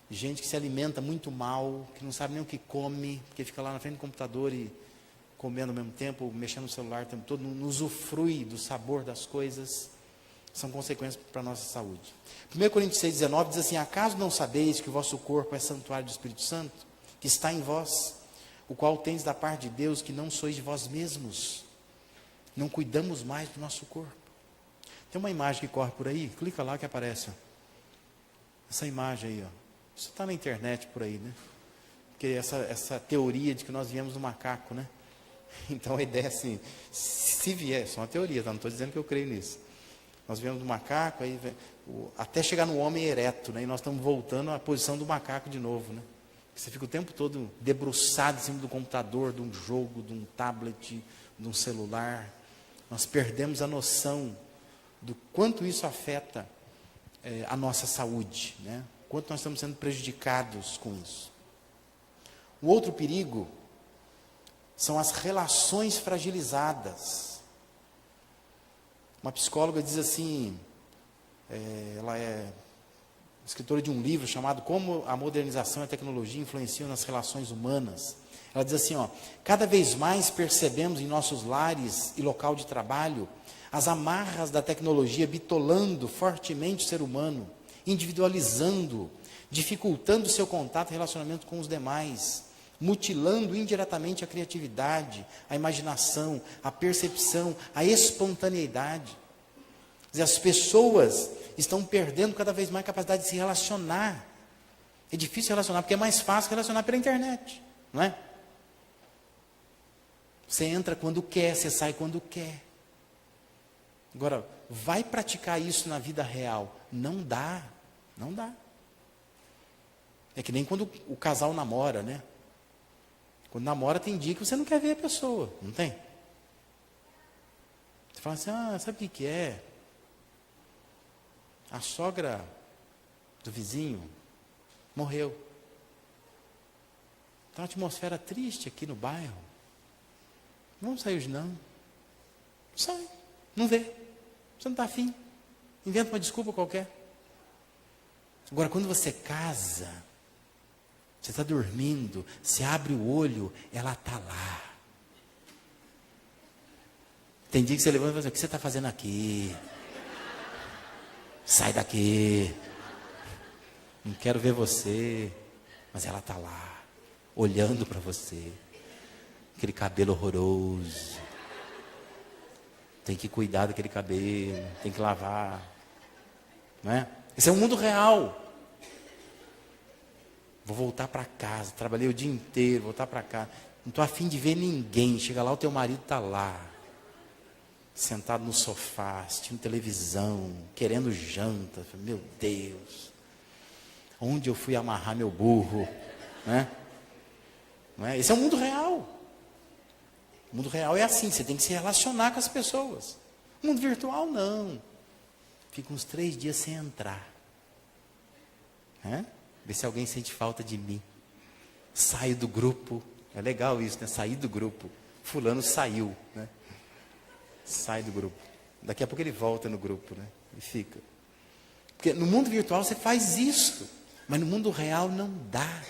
gente que se alimenta muito mal, que não sabe nem o que come, porque fica lá na frente do computador e comendo ao mesmo tempo, mexendo no celular o tempo todo, não usufrui do sabor das coisas, são consequências para a nossa saúde. 1 Coríntios 6,19 diz assim: acaso não sabeis que o vosso corpo é santuário do Espírito Santo, que está em vós, o qual tendes da parte de Deus, que não sois de vós mesmos? Não cuidamos mais do nosso corpo. Tem uma imagem que corre por aí, clica lá que aparece. Ó. Essa imagem aí, ó. Isso está na internet por aí, né? Porque essa teoria de que nós viemos do macaco, né? Então a ideia é assim, se vier, só uma teoria, tá? Não estou dizendo que eu creio nisso. Nós viemos do macaco, aí até chegar no homem ereto, né? E nós estamos voltando à posição do macaco de novo, né? Você fica o tempo todo debruçado em cima do computador, de um jogo, de um tablet, de um celular. nós perdemos a noção do quanto isso afeta a nossa saúde, né? Quanto nós estamos sendo prejudicados com isso. O outro perigo são as relações fragilizadas. Uma psicóloga diz assim, ela é escritora de um livro chamado Como a Modernização e a Tecnologia Influenciam nas Relações Humanas. Ela diz assim, cada vez mais percebemos em nossos lares e local de trabalho as amarras da tecnologia bitolando fortemente o ser humano, individualizando, dificultando o seu contato e relacionamento com os demais, mutilando indiretamente a criatividade, a imaginação, a percepção, a espontaneidade. Quer dizer, as pessoas estão perdendo cada vez mais a capacidade de se relacionar. É difícil relacionar, porque é mais fácil relacionar pela internet, não é? Você entra quando quer, você sai quando quer. Agora, vai praticar isso na vida real? Não dá, não dá. É que nem quando o casal namora, né? Quando namora tem dia que você não quer ver a pessoa, não tem? Você fala assim, sabe o que é? A sogra do vizinho morreu. Está uma atmosfera triste aqui no bairro. Vamos sair hoje não? Não sai, não vê. Você não está afim. Inventa uma desculpa qualquer. Agora, quando você casa, você está dormindo, você abre o olho, ela está lá. Tem dia que você levanta e fala assim, o que você está fazendo aqui? Sai daqui. Não quero ver você. Mas ela está lá, olhando para você. Aquele cabelo horroroso. Tem que cuidar daquele cabelo, tem que lavar. Não é? Esse é o mundo real. Vou voltar para casa, trabalhei o dia inteiro, voltar para casa. Não estou afim de ver ninguém. Chega lá, o teu marido está lá. Sentado no sofá, assistindo televisão, querendo janta. Meu Deus. Onde eu fui amarrar meu burro? Né? Não é? Esse é o mundo real. O mundo real é assim, você tem que se relacionar com as pessoas. O mundo virtual, não. Fica uns 3 dias sem entrar. Ver se alguém sente falta de mim. Saio do grupo. É legal isso, né? Sair do grupo. Fulano saiu, né? Sai do grupo. Daqui a pouco ele volta no grupo, né? E fica. Porque no mundo virtual você faz isso. Mas no mundo real não dá.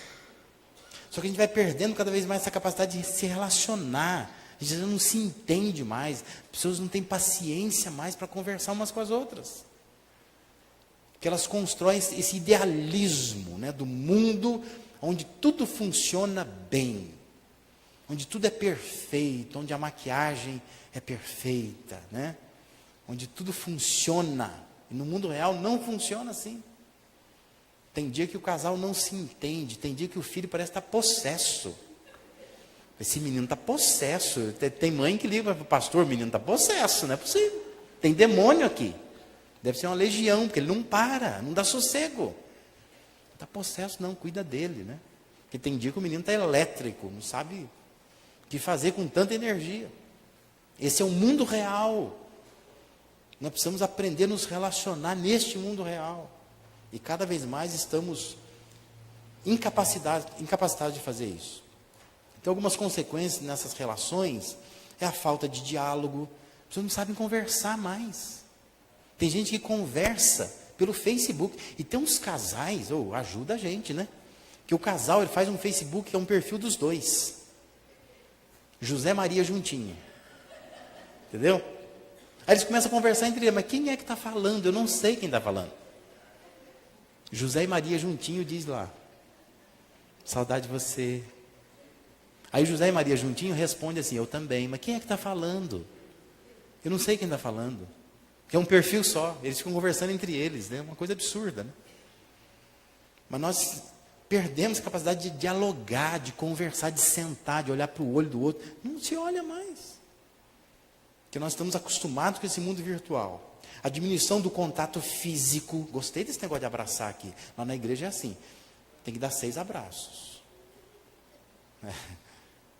Só que a gente vai perdendo cada vez mais essa capacidade de se relacionar. A gente não se entende mais. As pessoas não têm paciência mais para conversar umas com as outras. Porque elas constroem esse idealismo, né, do mundo onde tudo funciona bem. Onde tudo é perfeito, onde a maquiagem é perfeita, né? Onde tudo funciona. E no mundo real não funciona assim. Tem dia que o casal não se entende, tem dia que o filho parece estar possesso. Esse menino está possesso. Tem mãe que liga para o pastor, o menino está possesso, não é possível. Tem demônio aqui. Deve ser uma legião, porque ele não para, não dá sossego. Está possesso, não, cuida dele, né? Porque tem dia que o menino está elétrico, não sabe o que fazer com tanta energia. Esse é o mundo real. Nós precisamos aprender a nos relacionar neste mundo real. E cada vez mais estamos incapacitados de fazer isso. Então, algumas consequências nessas relações é a falta de diálogo. As pessoas não sabem conversar mais. Tem gente que conversa pelo Facebook. E tem uns casais, ajuda a gente, né? Que o casal ele faz um Facebook que é um perfil dos dois. José Maria juntinho. Entendeu? Aí eles começam a conversar entre eles. Mas quem é que está falando? Eu não sei quem está falando. José e Maria juntinho diz lá. Saudade de você. Aí José e Maria juntinho responde assim, eu também. Mas quem é que está falando? Eu não sei quem está falando. Que é um perfil só. Eles ficam conversando entre eles. É, né? Uma coisa absurda. Né? Mas nós perdemos a capacidade de dialogar, de conversar, de sentar, de olhar para o olho do outro. Não se olha mais. Porque nós estamos acostumados com esse mundo virtual. A diminuição do contato físico. Gostei desse negócio de abraçar aqui. Lá na igreja é assim. Tem que dar 6 abraços.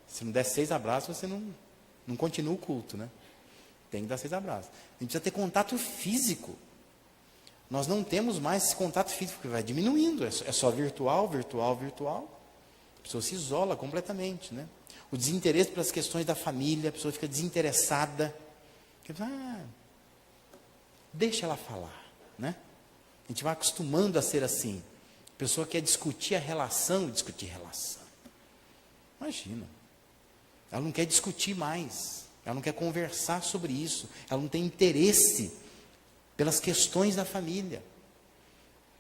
Se não der 6 abraços, você não continua o culto, né? Tem que dar 6 abraços. A gente precisa ter contato físico. Nós não temos mais esse contato físico, porque vai diminuindo. É só virtual, virtual, virtual. A pessoa se isola completamente, né? O desinteresse pelas questões da família, a pessoa fica desinteressada. Deixa ela falar, né? A gente vai acostumando a ser assim. A pessoa quer discutir a relação, discutir relação. Imagina. Ela não quer discutir mais. Ela não quer conversar sobre isso. Ela não tem interesse pelas questões da família.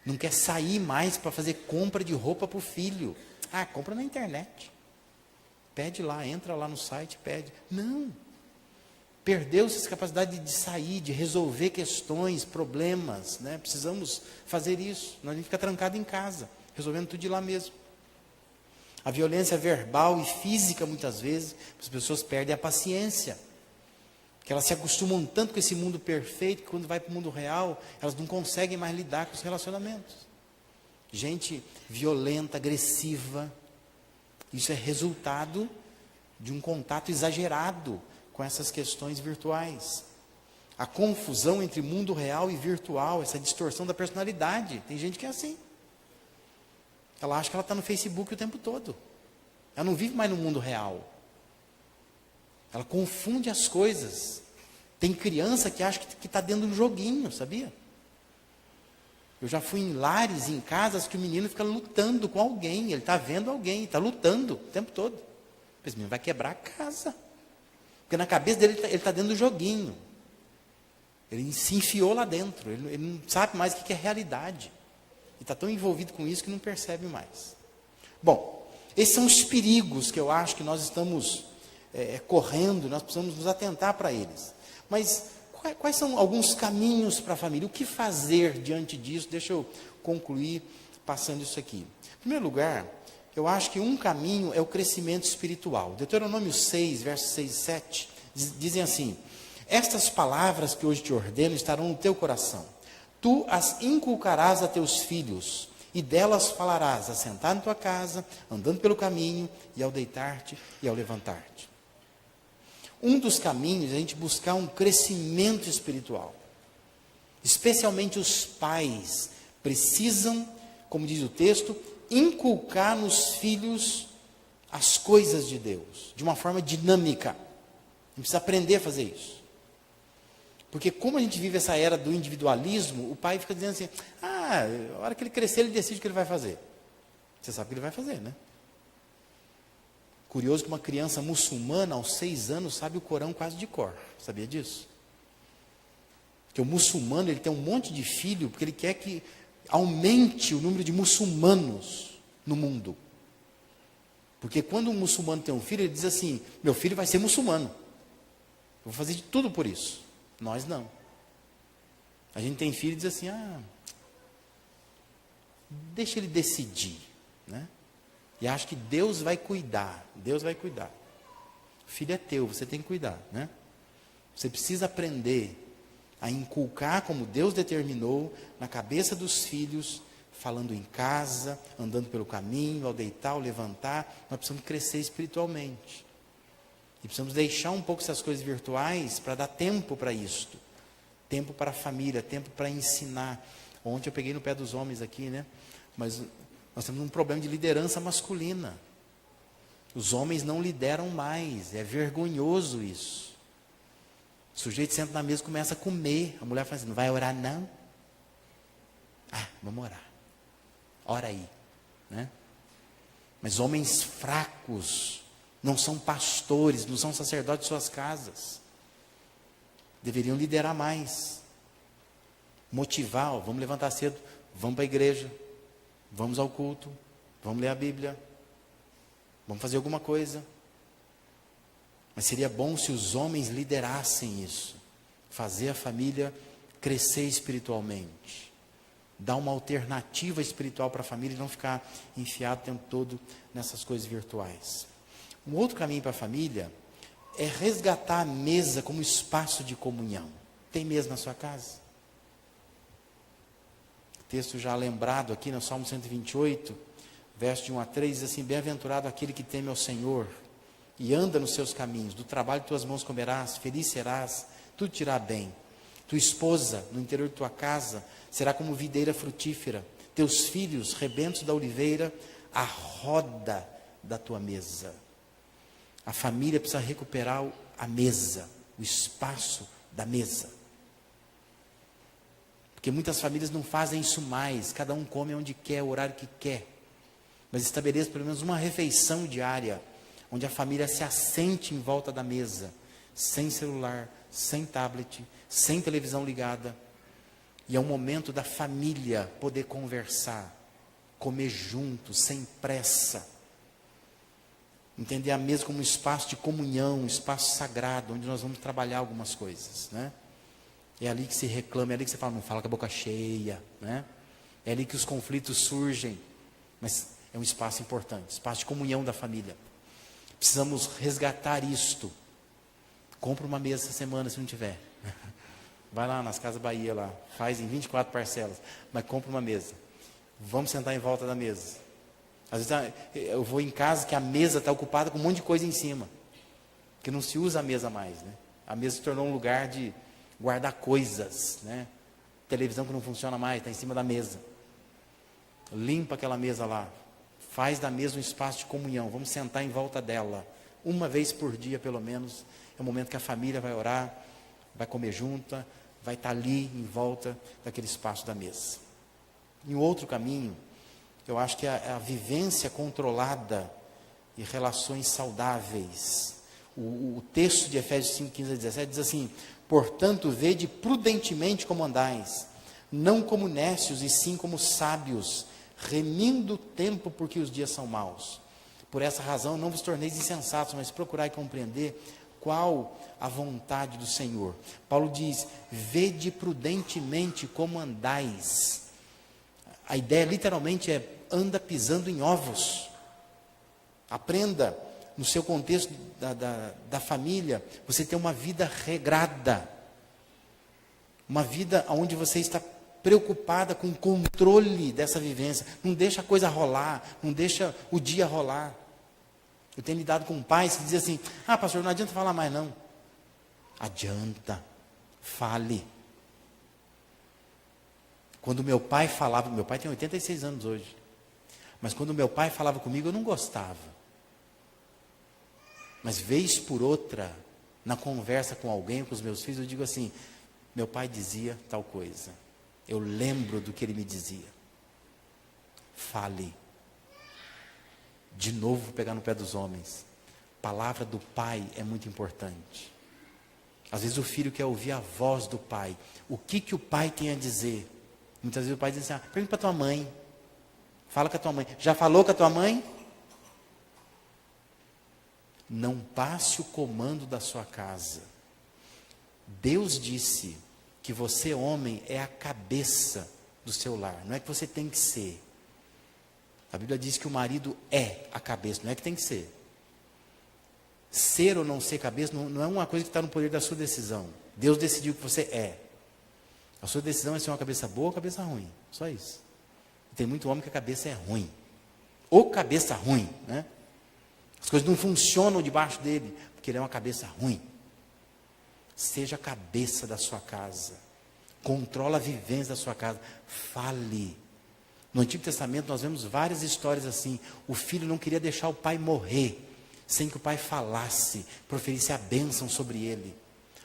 Não quer sair mais para fazer compra de roupa para o filho. Compra na internet. Pede lá, entra lá no site, pede. Não. Perdeu-se essa capacidade de sair, de resolver questões, problemas, né? Precisamos fazer isso. Nós a gente fica trancado em casa, resolvendo tudo de lá mesmo. A violência verbal e física, muitas vezes, as pessoas perdem a paciência. Que elas se acostumam tanto com esse mundo perfeito, que quando vai para o mundo real, elas não conseguem mais lidar com os relacionamentos. Gente violenta, agressiva. Isso é resultado de um contato exagerado com essas questões virtuais. A confusão entre mundo real e virtual, essa distorção da personalidade. Tem gente que é assim. Ela acha que ela está no Facebook o tempo todo. Ela não vive mais no mundo real. Ela confunde as coisas. Tem criança que acha que está dentro de um joguinho, sabia? Eu já fui em lares, em casas, que o menino fica lutando com alguém. Ele está vendo alguém, está lutando o tempo todo. Esse menino vai quebrar a casa. Porque na cabeça dele ele está dentro do joguinho. Ele se enfiou lá dentro. Ele não sabe mais o que é realidade. E está tão envolvido com isso que não percebe mais. Bom, esses são os perigos que eu acho que nós estamos correndo. Nós precisamos nos atentar para eles. Mas quais são alguns caminhos para a família? O que fazer diante disso? Deixa eu concluir passando isso aqui. Em primeiro lugar, eu acho que um caminho é o crescimento espiritual. Deuteronômio 6, versos 6 e 7, dizem assim: estas palavras que hoje te ordeno estarão no teu coração. Tu as inculcarás a teus filhos, e delas falarás, assentado em tua casa, andando pelo caminho, e ao deitar-te e ao levantar-te. Um dos caminhos é a gente buscar um crescimento espiritual. Especialmente os pais precisam, como diz o texto, inculcar nos filhos as coisas de Deus, de uma forma dinâmica. A gente precisa aprender a fazer isso. Porque como a gente vive essa era do individualismo, o pai fica dizendo assim, a hora que ele crescer, ele decide o que ele vai fazer. Você sabe o que ele vai fazer, né? Curioso que uma criança muçulmana, aos 6 anos, sabe o Corão quase de cor. Sabia disso? Porque o muçulmano, ele tem um monte de filho, porque ele quer que aumente o número de muçulmanos no mundo. Porque quando um muçulmano tem um filho, ele diz assim, meu filho vai ser muçulmano. Eu vou fazer de tudo por isso. Nós não. A gente tem filho e diz assim, deixa ele decidir, né? E acha que Deus vai cuidar. Deus vai cuidar. O filho é teu, você tem que cuidar, né? Você precisa aprender a inculcar como Deus determinou na cabeça dos filhos, falando em casa, andando pelo caminho, ao deitar, ao levantar. Nós precisamos crescer espiritualmente. E precisamos deixar um pouco essas coisas virtuais para dar tempo para isto. Tempo para a família, tempo para ensinar. Ontem eu peguei no pé dos homens aqui, né? Mas nós temos um problema de liderança masculina. Os homens não lideram mais. É vergonhoso isso. O sujeito senta na mesa e começa a comer. A mulher fala assim, não vai orar não? Vamos orar. Ora aí, né? Mas homens fracos, não são pastores, não são sacerdotes de suas casas. Deveriam liderar mais. Motivar, vamos levantar cedo, vamos para a igreja, vamos ao culto, vamos ler a Bíblia, vamos fazer alguma coisa. Mas seria bom se os homens liderassem isso. Fazer a família crescer espiritualmente. Dar uma alternativa espiritual para a família e não ficar enfiado o tempo todo nessas coisas virtuais. Um outro caminho para a família é resgatar a mesa como espaço de comunhão. Tem mesa na sua casa? O texto já lembrado aqui no Salmo 128, verso de 1 a 3, diz assim, bem-aventurado aquele que teme ao Senhor e anda nos seus caminhos, do trabalho de tuas mãos comerás, feliz serás, tudo te irá bem. Tua esposa, no interior de tua casa, será como videira frutífera. Teus filhos, rebentos da oliveira, a roda da tua mesa. A família precisa recuperar a mesa, o espaço da mesa. Porque muitas famílias não fazem isso mais. Cada um come onde quer, o horário que quer. Mas estabeleça pelo menos uma refeição diária, onde a família se assente em volta da mesa, sem celular, sem tablet, sem televisão ligada. E é um momento da família poder conversar, comer junto, sem pressa. Entender a mesa como um espaço de comunhão, um espaço sagrado, onde nós vamos trabalhar algumas coisas, né? É ali que se reclama, é ali que você fala, não fala com a boca cheia, né? É ali que os conflitos surgem, mas é um espaço importante, espaço de comunhão da família. Precisamos resgatar isto. Compra uma mesa essa semana, se não tiver. Vai lá nas Casas Bahia, lá, faz em 24 parcelas, mas compra uma mesa. Vamos sentar em volta da mesa. Às vezes eu vou em casa que a mesa está ocupada com um monte de coisa em cima, que não se usa a mesa mais, né? A mesa se tornou um lugar de guardar coisas, né? Televisão que não funciona mais, está em cima da mesa. Limpa aquela mesa lá. Faz da mesa um espaço de comunhão. Vamos sentar em volta dela. Uma vez por dia, pelo menos. É o momento que a família vai orar, vai comer junta, vai estar ali em volta daquele espaço da mesa. Em outro caminho, eu acho que é a vivência controlada e relações saudáveis. O texto de Efésios 5, 15 a 17 diz assim: portanto, vede prudentemente como andais, não como nécios, e sim como sábios, remindo o tempo, porque os dias são maus. Por essa razão, não vos torneis insensatos, mas procurai compreender qual a vontade do Senhor. Paulo diz, vede prudentemente como andais. A ideia literalmente é, anda pisando em ovos. Aprenda, no seu contexto da família, você tem uma vida regrada. Uma vida onde você está preocupada com o controle dessa vivência. Não deixa a coisa rolar, não deixa o dia rolar. Eu tenho lidado com pais que dizem assim, pastor, não adianta falar mais não. Adianta, fale. Quando meu pai falava, meu pai tem 86 anos hoje, mas quando meu pai falava comigo, eu não gostava. Mas vez por outra, na conversa com alguém, com os meus filhos, eu digo assim, meu pai dizia tal coisa. Eu lembro do que ele me dizia. Fale. De novo, vou pegar no pé dos homens. A palavra do pai é muito importante. Às vezes o filho quer ouvir a voz do pai. O que o pai tem a dizer? Muitas vezes o pai diz assim, pergunta para tua mãe. Fala com a tua mãe. Já falou com a tua mãe? Não passe o comando da sua casa. Deus disse que você, homem, é a cabeça do seu lar. Não é que você tem que ser. A Bíblia diz que o marido é a cabeça, não é que tem que ser. Ser ou não ser cabeça não é uma coisa que está no poder da sua decisão. Deus decidiu que você é. A sua decisão é ser uma cabeça boa ou cabeça ruim. Só isso. Tem muito homem que a cabeça é ruim. Ou cabeça ruim, né? As coisas não funcionam debaixo dele, porque ele é uma cabeça ruim. Seja a cabeça da sua casa. Controla a vivência da sua casa. Fale. No Antigo Testamento nós vemos várias histórias assim. O filho não queria deixar o pai morrer, sem que o pai falasse, proferisse a bênção sobre ele.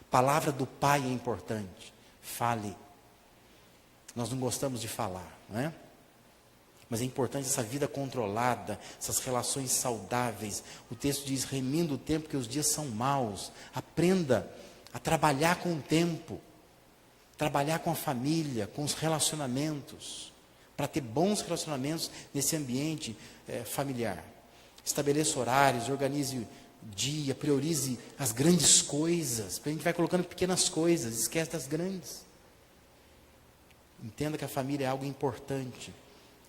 A palavra do pai é importante. Fale. Nós não gostamos de falar, não é? Mas é importante essa vida controlada, essas relações saudáveis. O texto diz, remindo o tempo, que os dias são maus. Aprenda a trabalhar com o tempo, trabalhar com a família, com os relacionamentos, para ter bons relacionamentos nesse ambiente familiar. Estabeleça horários, organize dia, priorize as grandes coisas, porque a gente vai colocando pequenas coisas, esquece das grandes. Entenda que a família é algo importante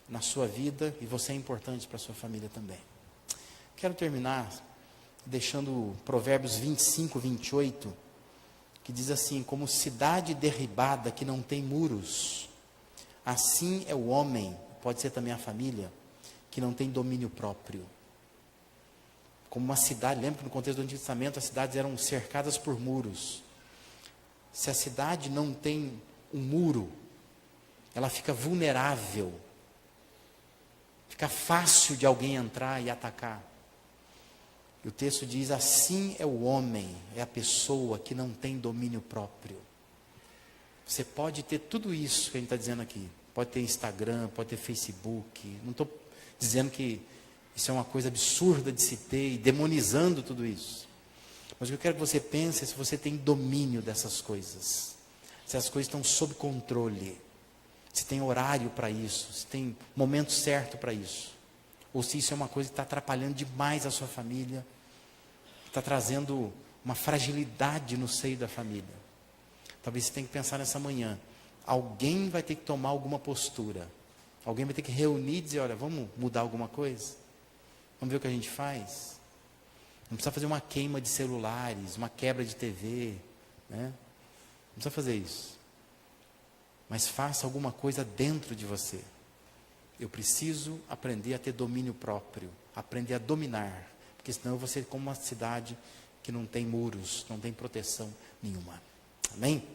na sua vida e você é importante para a sua família também. Quero terminar deixando Provérbios 25, 28, que diz assim, como cidade derribada que não tem muros, assim é o homem, pode ser também a família, que não tem domínio próprio. Como uma cidade, lembra que no contexto do Antigo Testamento as cidades eram cercadas por muros. Se a cidade não tem um muro, ela fica vulnerável. Fica fácil de alguém entrar e atacar. E o texto diz, assim é o homem, é a pessoa que não tem domínio próprio. Você pode ter tudo isso que a gente está dizendo aqui. Pode ter Instagram, pode ter Facebook. Não estou dizendo que isso é uma coisa absurda de se ter e demonizando tudo isso. Mas o que eu quero que você pense é se você tem domínio dessas coisas. Se as coisas estão sob controle. Se tem horário para isso. Se tem momento certo para isso. Ou se isso é uma coisa que está atrapalhando demais a sua família. Está trazendo uma fragilidade no seio da família. Talvez você tenha que pensar nessa manhã. Alguém vai ter que tomar alguma postura. Alguém vai ter que reunir e dizer, olha, vamos mudar alguma coisa? Vamos ver o que a gente faz? Não precisa fazer uma queima de celulares, uma quebra de TV, né? Não precisa fazer isso. Mas faça alguma coisa dentro de você. Eu preciso aprender a ter domínio próprio, aprender a dominar, porque senão eu vou ser como uma cidade que não tem muros, não tem proteção nenhuma. Amém?